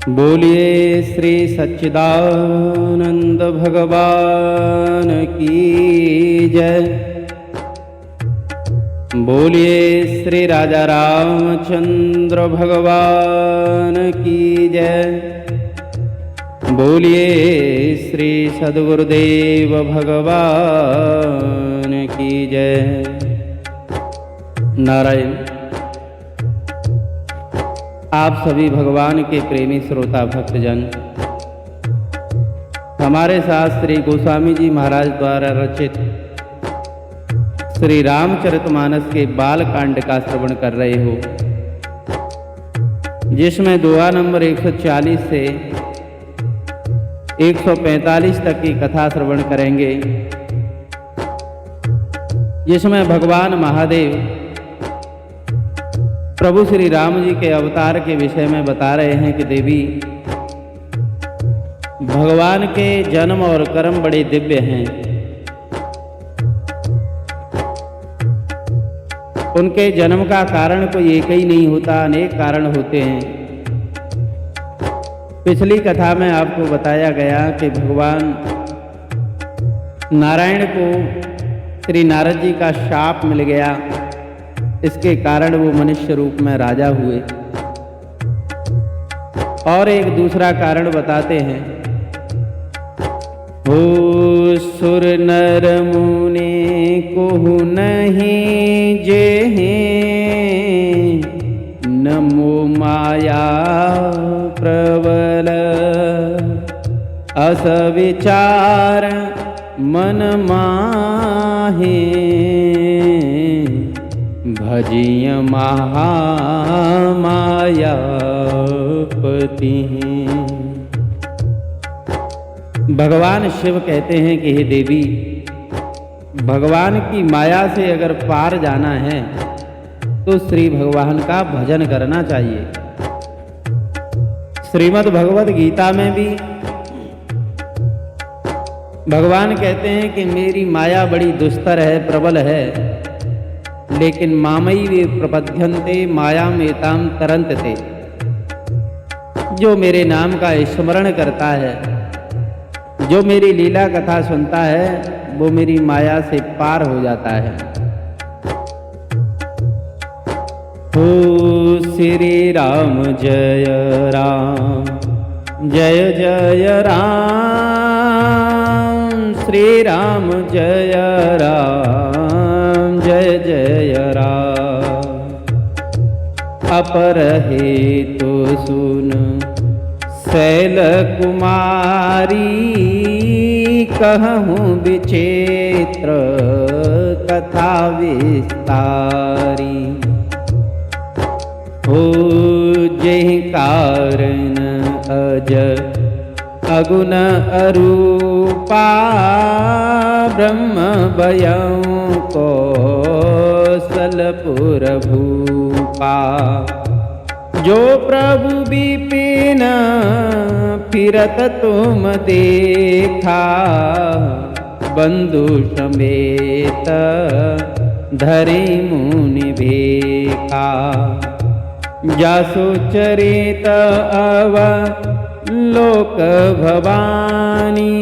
बोलिए श्री सच्चिदानंद भगवान की जय। बोलिए श्री राजा रामचंद्र भगवान की जय। बोलिए श्री सद्गुरुदेव भगवान की जय। नारायण। आप सभी भगवान के प्रेमी श्रोता भक्तजन, हमारे साथ श्री गोस्वामी जी महाराज द्वारा रचित श्री रामचरितमानस के बाल कांड का श्रवण कर रहे हो, जिसमें दोहा नंबर 140 से 145 तक की कथा श्रवण करेंगे, जिसमें भगवान महादेव प्रभु श्री राम जी के अवतार के विषय में बता रहे हैं कि देवी, भगवान के जन्म और कर्म बड़े दिव्य हैं। उनके जन्म का कारण कोई एक ही नहीं होता, अनेक कारण होते हैं। पिछली कथा में आपको बताया गया कि भगवान नारायण को श्री नारद जी का शाप मिल गया, इसके कारण वो मनुष्य रूप में राजा हुए। और एक दूसरा कारण बताते हैं, हो सुर नर मुनि कोहु नहीं जेहि, नमो माया प्रबल अस विचार मन माहे, भजिय महामायापति। भगवान शिव कहते हैं कि हे देवी, भगवान की माया से अगर पार जाना है तो श्री भगवान का भजन करना चाहिए। श्रीमद् भगवद गीता में भी भगवान कहते हैं कि मेरी माया बड़ी दुस्तर है, प्रबल है, लेकिन मामयी वे प्रपद्यन्ते माया मेताम तरन्ते। जो मेरे नाम का स्मरण करता है, जो मेरी लीला कथा सुनता है, वो मेरी माया से पार हो जाता है। हो श्री राम जय राम, जय जय राम, श्री राम जय राम, जय जय राम। अपर हेतु सुन शैल कुमारी, कहूँ विचित्र कथा विस्तारी। हो जेहि कारण अज अगुण अरूपा, ब्रह्म भयं कौशलपुर भूपा। जो प्रभु विपिन फिरत तुम देखा, बंधु समेत धरि मुनि भेखा। जासु चरित अव लोक भवानी,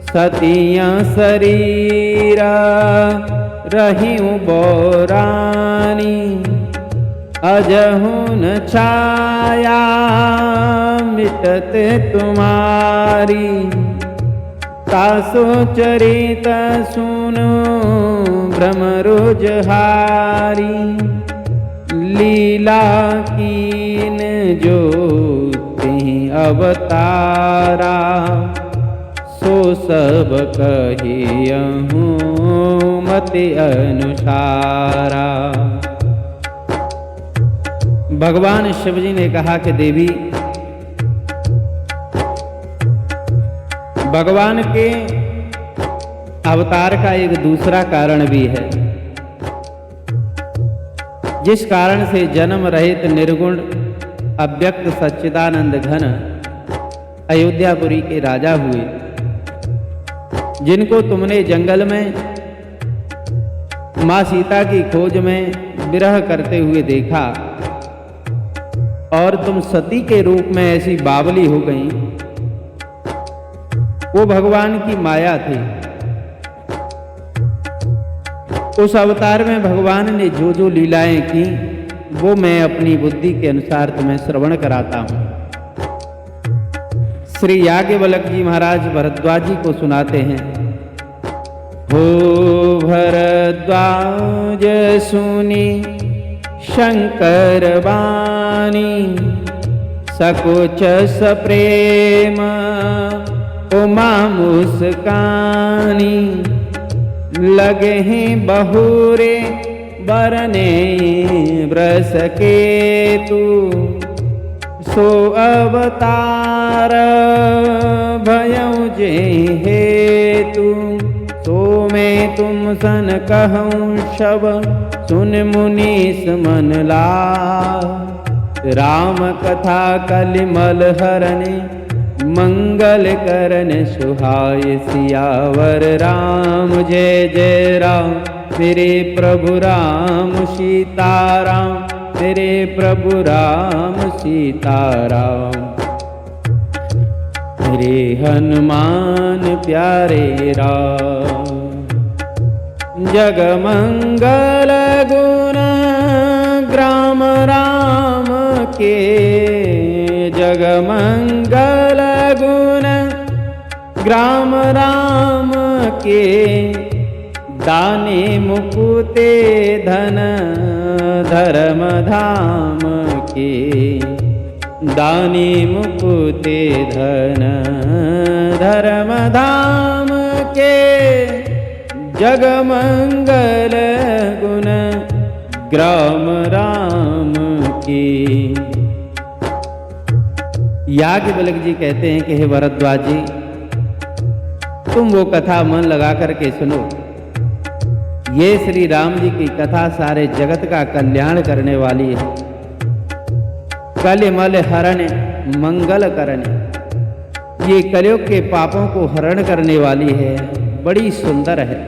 सतिया शरीरा रहिउ बोरानी। अजहुन छाया मिटत तुम्हारी, तासो चरित सुनो ब्रह्मरुजहारी। लीला कीन जो तिहि अवतारा, सो सब कहियहूँ मति अनुसारा। भगवान शिव जी ने कहा कि देवी, भगवान के अवतार का एक दूसरा कारण भी है, जिस कारण से जन्म रहित निर्गुण अव्यक्त सच्चिदानंद घन अयोध्यापुरी के राजा हुए, जिनको तुमने जंगल में माँ सीता की खोज में विरह करते हुए देखा। और तुम सती के रूप में ऐसी बावली हो गई। वो भगवान की माया थी। उस अवतार में भगवान ने जो जो लीलाएं की वो मैं अपनी बुद्धि के अनुसार तुम्हें श्रवण कराता हूं। श्री याज्ञवल्क्य जी महाराज भरद्वाज जी को सुनाते हैं। हो भरद्वाज सुनी शंकर वाणी, सकुच सप्रेम उमा मुस्कानी, लगे हैं बहुरे बरने ब्रस के तू, सो अवतार भयऊ जे हेतु, सो मैं तुम सन कहूँ शब सुन मुनीस मन ला, राम कथा कलिमल हरने मंगल करन सुहाय, सियावर राम जय जय राम, मेरे प्रभु राम सीताराम, मेरे प्रभु राम सीताराम, मेरे हनुमान प्यारे राम। जगमंगल गुण ग्राम राम के, जगमंगल गुण ग्राम राम के, दाने मुकुते धन धर्म धाम के, दाने मुकुते धन धर्म धाम के, जगमंगल गुण ग्राम राम के। याज्ञवल्क्य जी कहते हैं कि हे भरद्वाज जी, तुम वो कथा मन लगा करके सुनो। ये श्री राम जी की कथा सारे जगत का कल्याण करने वाली है। कलिमल हरण मंगल करने, ये कलयुग के पापों को हरण करने वाली है, बड़ी सुंदर है।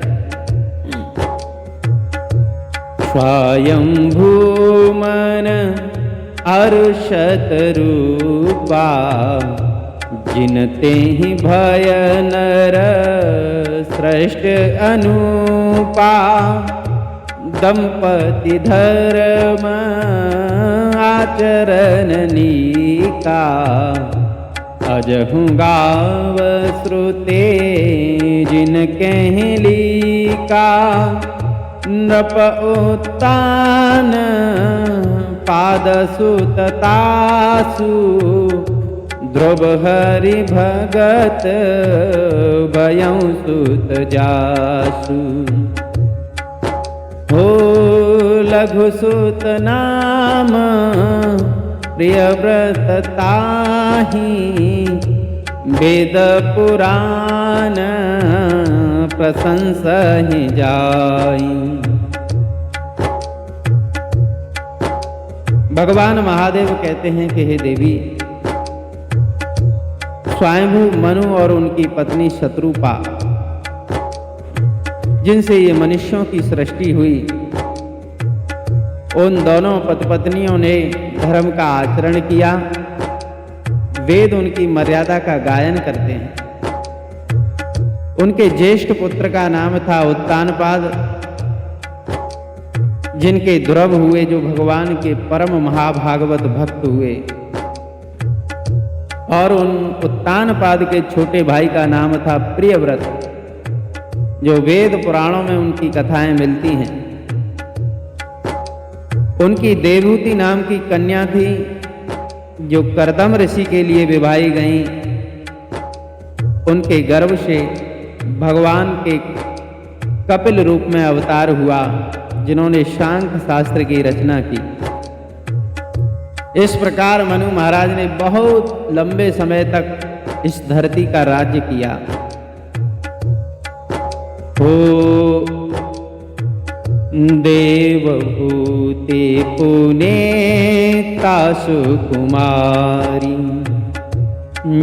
स्वयंभू मन अरुषत रूपा, जिनते ही भय नर श्रेष्ठ अनुपा, दंपति धर्म आचरण नीका, अजहु गाव श्रुते जिनके लीका, नृप उत्तान पाद सुततासु, ध्रुव हरि भगत भयं सुत जासु, हो लघु सुत नाम प्रियव्रत ताहि, वेद पुराण प्रशंसहि जाई। भगवान महादेव कहते हैं कि हे देवी, स्वयंभू मनु और उनकी पत्नी शत्रुपा, जिनसे ये मनुष्यों की सृष्टि हुई, उन दोनों पति पत्नियों ने धर्म का आचरण किया। वेद उनकी मर्यादा का गायन करते हैं। उनके ज्येष्ठ पुत्र का नाम था उत्तानपाद, जिनके ध्रुव हुए, जो भगवान के परम महाभागवत भक्त हुए। और उन उत्तानपाद के छोटे भाई का नाम था प्रियव्रत, जो वेद पुराणों में उनकी कथाएं मिलती हैं। उनकी देवहूति नाम की कन्या थी, जो करदम ऋषि के लिए विवाही गईं। उनके गर्भ से भगवान के कपिल रूप में अवतार हुआ, जिन्होंने सांख्य शास्त्र की रचना की। इस प्रकार मनु महाराज ने बहुत लंबे समय तक इस धरती का राज्य किया। हो देवभूते पुनेता सुकुमारी,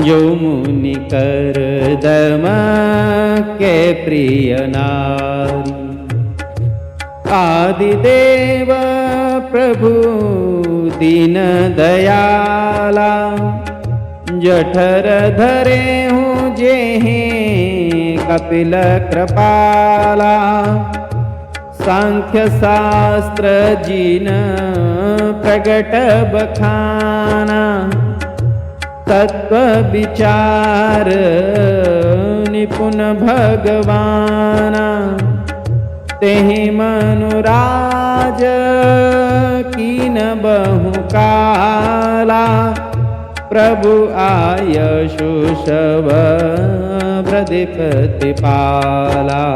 जो मुनि कर दम के प्रिय नारी, आदिदेव प्रभु दीन दयाला, जठर धरे हूँ जेहि कपिल कृपाला। सांख्य शास्त्र जिन प्रगट बखाना, तत्व विचार निपुण भगवाना। तेहि मनुराज कीन बहु काला, प्रभु आयशु शव प्रदीपति पाला।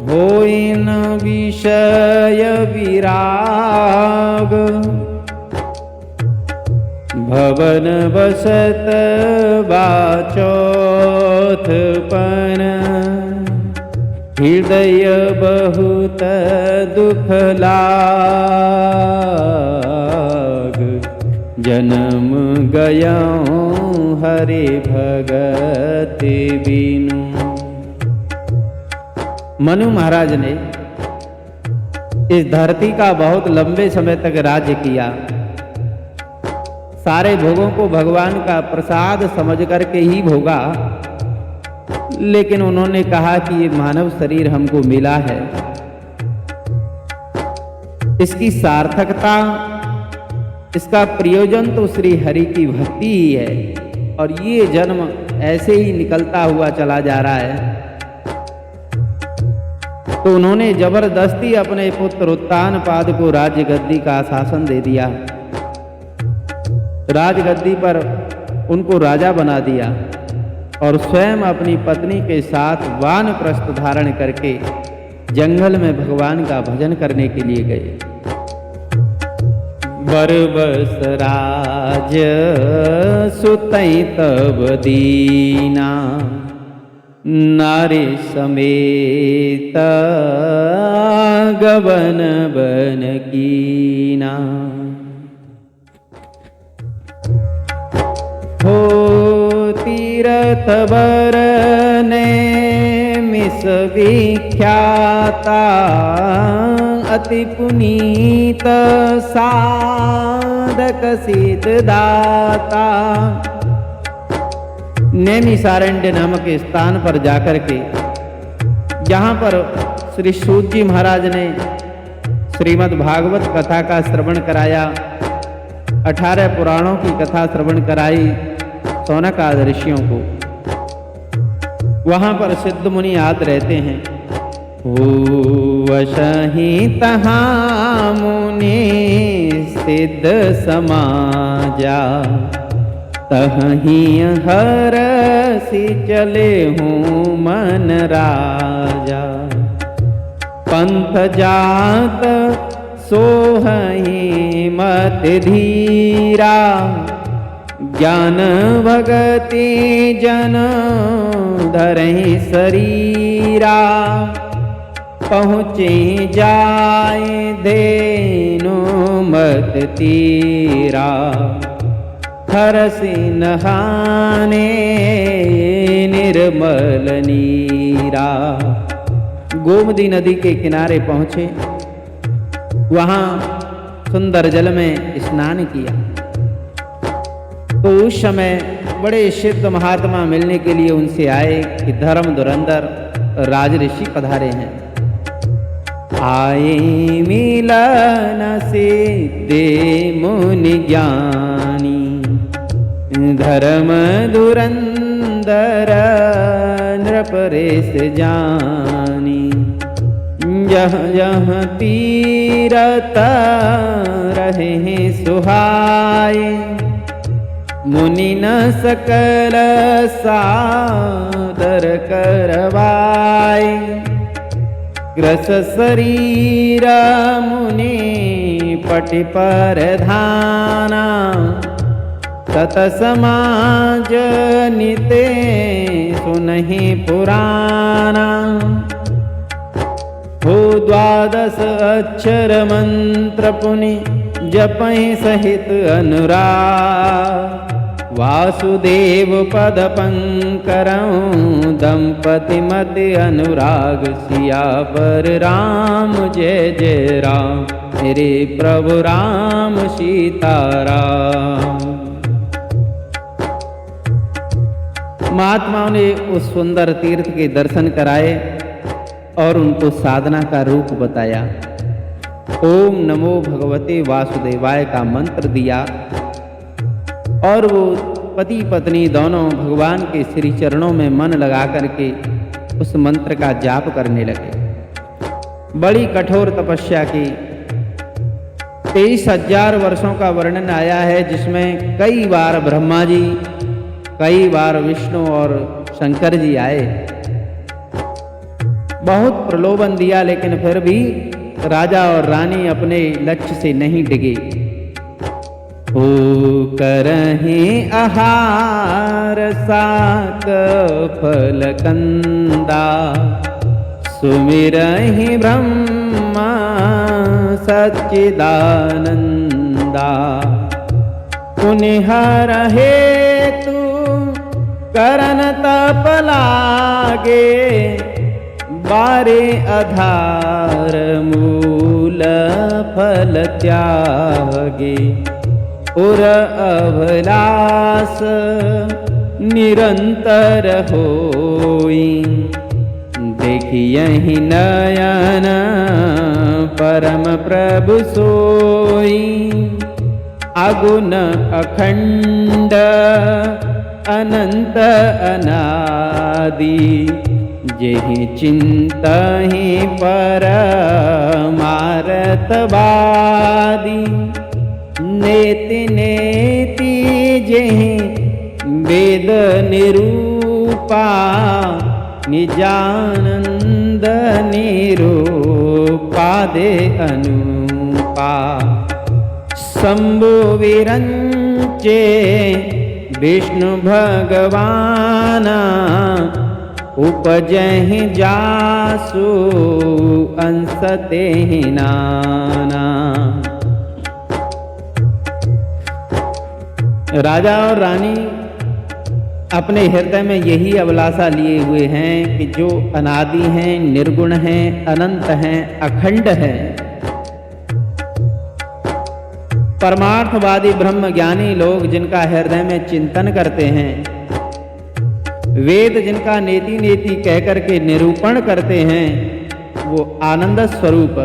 होई न विषय विराग, भवन बसत बाचौथपन। हृदय बहुत दुख लाग, जन्म गयां हरि भगति बिनु। मनु महाराज ने इस धरती का बहुत लंबे समय तक राज्य किया। सारे भोगों को भगवान का प्रसाद समझ करके ही भोगा, लेकिन उन्होंने कहा कि ये मानव शरीर हमको मिला है, इसकी सार्थकता, इसका प्रयोजन तो श्री हरि की भक्ति ही है, और ये जन्म ऐसे ही निकलता हुआ चला जा रहा है। तो उन्होंने जबरदस्ती अपने पुत्र उत्तानपाद को राजगद्दी का शासन दे दिया। राजगद्दी पर उनको राजा बना दिया और स्वयं अपनी पत्नी के साथ वानप्रस्थ धारण करके जंगल में भगवान का भजन करने के लिए गए। बरबस राज सुतई तब दीना, नारी समेत गवन बन कीना। हो तीरथ बरने मिस विख्याता, अति पुनीत साधक सिद्धदाता। नैमिषारण्य नामक स्थान पर जाकर के, जहाँ पर श्री सूत जी महाराज ने श्रीमद् भागवत कथा का श्रवण कराया, 18 पुराणों की कथा श्रवण कराई शौनक आदि ऋषियों को। वहाँ पर सिद्ध मुनि आते रहते हैं। वशहि तहाँ मुनि सिद्ध समाजा, तहीं हरसि चले हूँ मन राजा। पंथ जात सोहहि मत धीरा, ज्ञान भगति जन धरहि शरीरा। पहुँचे जाए धेनु मत तीरा, हरसि नहाने निर्मल नीरा। गोमती नदी के किनारे पहुँचे, वहाँ सुंदर जल में स्नान किया। तो उस समय बड़े सिद्ध महात्मा मिलने के लिए उनसे आए कि धर्म धुरंधर राजऋषि पधारे हैं। आए मिलन सिद्धे मुनि ज्ञानी, धर्म धुरंधर नृपरेश जानी। जह जह तीरथ रहे सुहाए, मुनि न सकल सादर करवाए। ग्रस शरीर मुनि पटि पर धाना, तत समाज निते सुनहि पुराना। हो 12 अक्षर मंत्र पुनि जपहि सहित अनुराग, वासुदेव पद पंकरं दंपति मति अनुराग सियावर राम जय जय राम मेरे प्रभु राम सीताराम। महात्माओं ने उस सुंदर तीर्थ के दर्शन कराए और उनको साधना का रूप बताया। ओम नमो भगवते वासुदेवाय का मंत्र दिया और वो पति पत्नी दोनों भगवान के श्री चरणों में मन लगा करके उस मंत्र का जाप करने लगे। बड़ी कठोर तपस्या की। 23,000 वर्षों का वर्णन आया है, जिसमें कई बार ब्रह्मा जी, कई बार विष्णु और शंकर जी आए। बहुत प्रलोभन दिया, लेकिन फिर भी राजा और रानी अपने लक्ष्य से नहीं डिगे। हो करहीं आहार साक फल कंदा, सुमिरहि ब्रह्मा सच्चिदानंदा। पुनिह हेतु करन तप लागे, बारे आधार मूल फल त्यागे। उर अभिलाष निरंतर होई, देखियहि नयन परम प्रभु सोई। अगुण अखंड अनंत अनादि, जेहि चिंतहि परमार्थवादी। नेति नेति जेहि वेद निरूपा, निजानंद निरूपा दे अनुपा। शंभु विरंचे विष्णु भगवाना, उपजहि जासु अंश तेहि नाना। राजा और रानी अपने हृदय में यही अभिलाषा लिए हुए हैं कि जो अनादि हैं, निर्गुण हैं, अनंत हैं, अखंड हैं, परमार्थवादी ब्रह्म ज्ञानी लोग जिनका हृदय में चिंतन करते हैं, वेद जिनका नेति नेति कह करके निरूपण करते हैं, वो आनंद स्वरूप,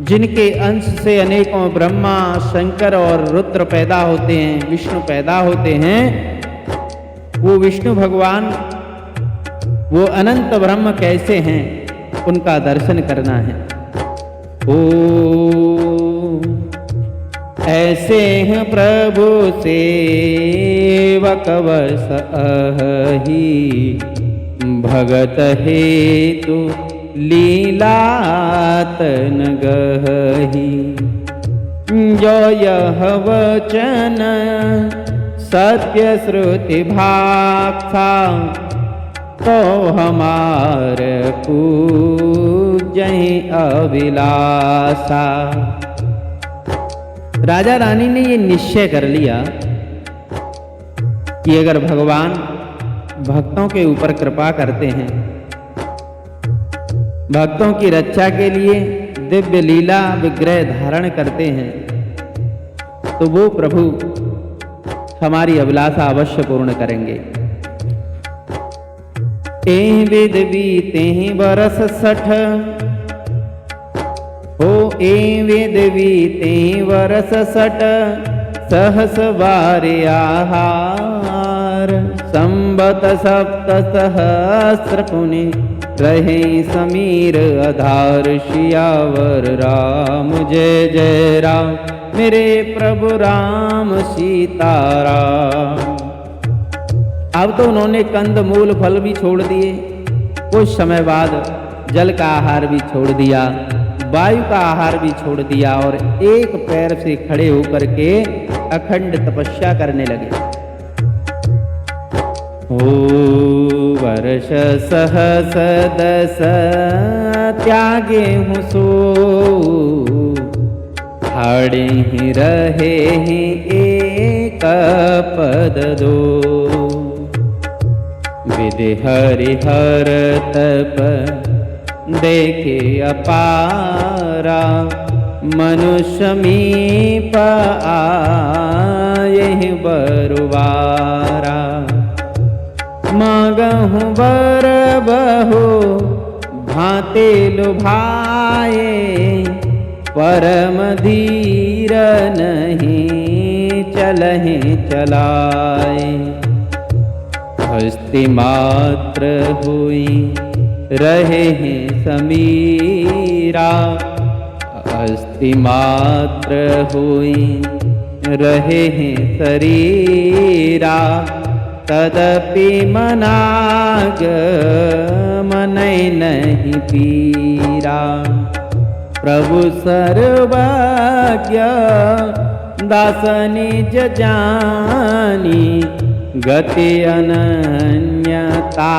जिनके अंश से अनेकों ब्रह्मा, शंकर और रुद्र पैदा होते हैं, विष्णु पैदा होते हैं, वो विष्णु भगवान, वो अनंत ब्रह्म कैसे हैं, उनका दर्शन करना है। ओ ऐसे हैं प्रभु सेवक वस अहि, भगत हेतु लीलातन गही। जो यह वचन सत्य श्रुति भाक्षा, तो हमार पूजहि अभिलाषा। राजा रानी ने ये निश्चय कर लिया कि अगर भगवान भक्तों के ऊपर कृपा करते हैं, भक्तों की रक्षा के लिए दिव्य लीला विग्रह धारण करते हैं, तो वो प्रभु हमारी अभिलाषा अवश्य पूर्ण करेंगे। एहि विध बीते बरस 60, हो एहि विध बीते बरस 60, सहस बारे आहार। संबत सप्त सहस्र पुनि, रहे समीर आधार। सियावर राम जय जय राम मेरे प्रभु राम सीताराम। अब तो उन्होंने कंद मूल फल भी छोड़ दिए, कुछ समय बाद जल का आहार भी छोड़ दिया, वायु का आहार भी छोड़ दिया और एक पैर से खड़े होकर के अखंड तपस्या करने लगे। ओ वर्ष सहस 10 त्यागे हूँ सो, ठाड़े ही रहे हैं एक पद दो। विधि हरिहर तप देखे अपारा, मनुष्य मीप आये बरुवारा। मांगहु बर बहु भांति लुभाए, परम धीर नहीं चलहि चलाए। हस्ति मात्र हुई रहे हैं समीरा, हस्ति मात्र हुई रहे हैं शरीरा। तदपि मनाग मनय नहीं पीरा। प्रभु सर्वज्ञ दास निज जानी, गति अनन्यता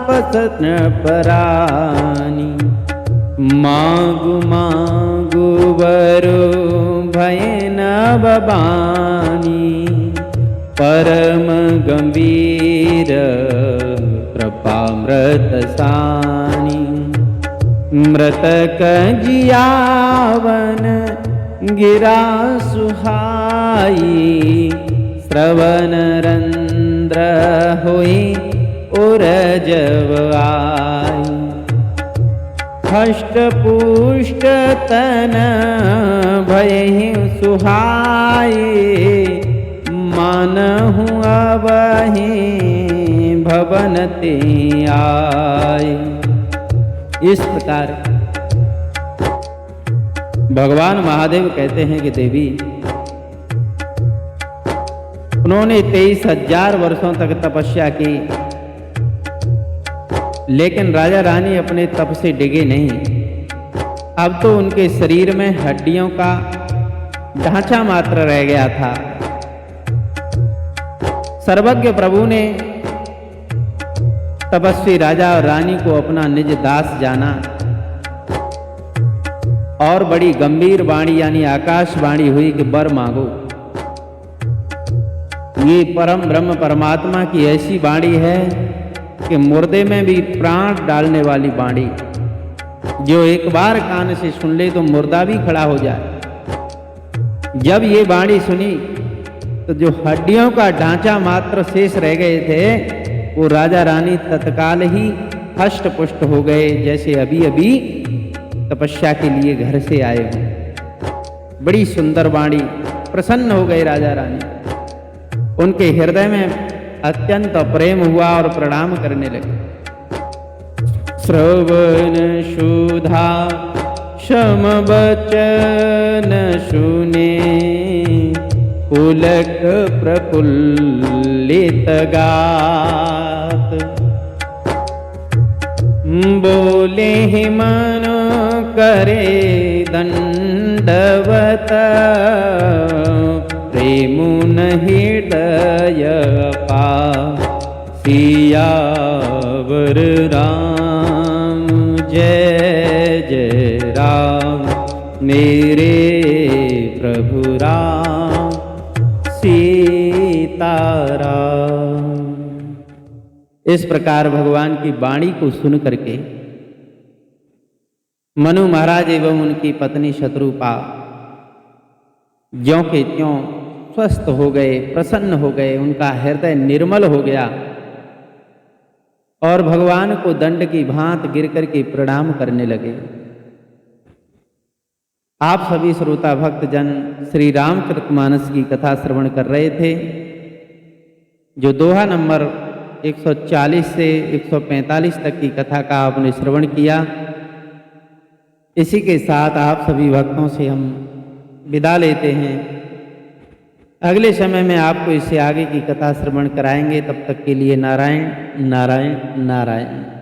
पसन परानी। मागु मागु बरु भय न बबानी, परम गंभीर कृपामृत सानी। मृतक जियावन गिरा सुहाई, श्रवण रंद्र हुई उरजव आई। हष्ट पुष्ट तन भय सुहाए, मानहु अबहि भवन ते आए। इस प्रकार भगवान महादेव कहते हैं कि देवी, उन्होंने 23,000 वर्षों तक तपस्या की, लेकिन राजा रानी अपने तप से डिगे नहीं। अब तो उनके शरीर में हड्डियों का ढांचा मात्र रह गया था। सर्वज्ञ प्रभु ने तपस्वी राजा और रानी को अपना निज दास जाना और बड़ी गंभीर वाणी यानी आकाशवाणी हुई कि वर मांगो। ये परम ब्रह्म परमात्मा की ऐसी वाणी है कि मुर्दे में भी प्राण डालने वाली वाणी, जो एक बार कान से सुन ले तो मुर्दा भी खड़ा हो जाए। जब ये वाणी सुनी तो जो हड्डियों का ढांचा मात्र शेष रह गए थे, वो राजा रानी तत्काल ही हष्ट पुष्ट हो गए, जैसे अभी अभी तपस्या के लिए घर से आए हों। बड़ी सुंदर वाणी, प्रसन्न हो गए राजा रानी। उनके हृदय में अत्यंत प्रेम हुआ और प्रणाम करने लगे। श्रवण सुधा शम बचन सुने, पुलक प्रफुल्लित गात। बोले ही मन करे दंडवत, प्रेमुन हृदय पा सियावर राम। जय जय राम मेरे प्रभु राम सीताराम। इस प्रकार भगवान की वाणी को सुन करके मनु महाराज एवं उनकी पत्नी शत्रुपा ज्यों के त्यों स्वस्थ हो गए, प्रसन्न हो गए, उनका हृदय निर्मल हो गया और भगवान को दंड की भांत गिर करके प्रणाम करने लगे। आप सभी श्रोता भक्तजन श्री रामचरितमानस की कथा श्रवण कर रहे थे, जो दोहा नंबर 140 से 145 तक की कथा का आपने श्रवण किया। इसी के साथ आप सभी भक्तों से हम विदा लेते हैं। अगले समय में आपको इससे आगे की कथा श्रवण कराएंगे। तब तक के लिए नारायण नारायण नारायण।